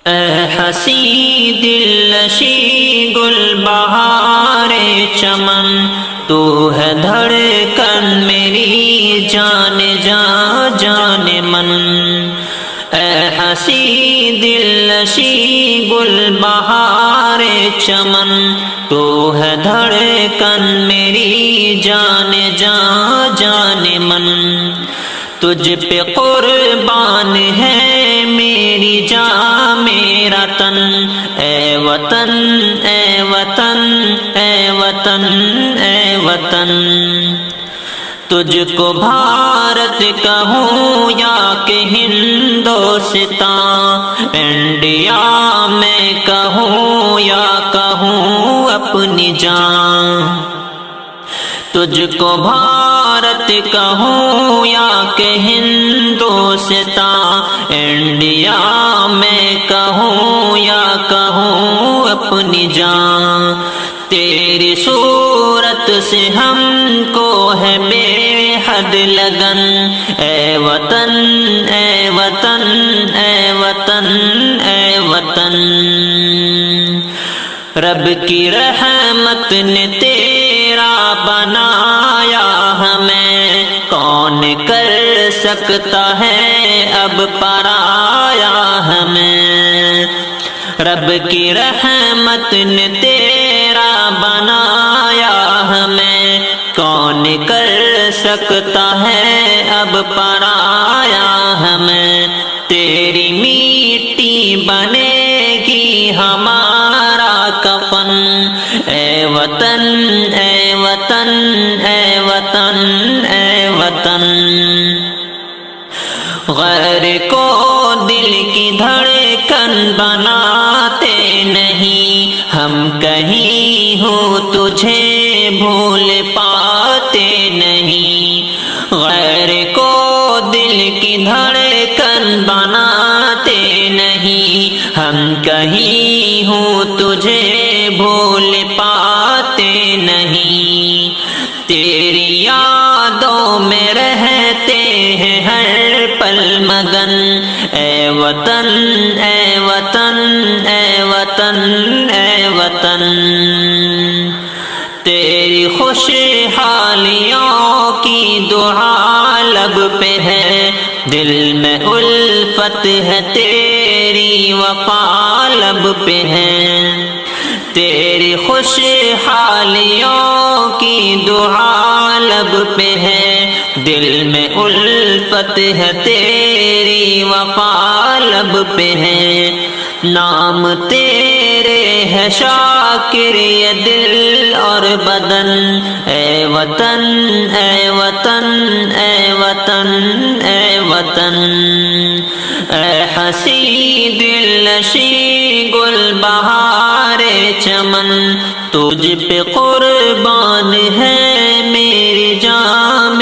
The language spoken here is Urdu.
اے حسین دل نشیں گل بہار چمن، تو ہے دھڑکن میری جان جان من۔ اے حسین دل نشیں گل بہار چمن، تو ہے دھڑکن میری جان جان من۔ تجھ پہ قربان ہے میری جان میرا تن، اے وطن اے وطن اے وطن اے وطن۔ تجھ کو بھارت کہوں یا کہ ہندوستان، انڈیا میں کہوں یا کہوں اپنی جان۔ تجھ کو بھارت کہوں یا کہ ہندوستان، انڈیا میں کہوں یا کہوں اپنی جان۔ تیری صورت سے ہم کو ہے بے حد لگن، اے وطن اے وطن اے وطن اے وطن۔ رب کی رحمت نے تیرا بنایا ہمیں، کون کر سکتا ہے اب پرایا ہمیں۔ رب کی رحمت نے تیرا بنایا ہمیں، کون کر سکتا ہے اب پرایا ہمیں۔ تیری میٹی بنے گی ہمارا کفن، اے وطن اے وطن اے وطن اے وطن۔ غیر کو دل کی دھڑکن بناتے نہیں، ہم کہیں ہوں تجھے بھول پاتے نہیں۔ غیر کو دل کی دھڑکن بناتے نہیں، ہم کہیں ہوں تجھے بھول پاتے نہیں۔ تیری یادوں میں رہتے ہیں ہر پل مگن، اے وطن اے وطن اے وطن اے وطن۔ تیری خوشحالیوں کی دعا لب پہ ہے، دل میں الفت ہے تیری وفا لب پہ ہے۔ تیری خوشحالیوں کی دعا لب پہ ہے، دل میں الفت ہے تیری وفا لب پہ ہے۔ نام تیرے ہے شاکر یہ دل اور بدن، اے وطن اے وطن اے وطن اے وطن۔ اے حسین دل نشیں گل بہار چمن، تجھ پہ قربان ہے میری جان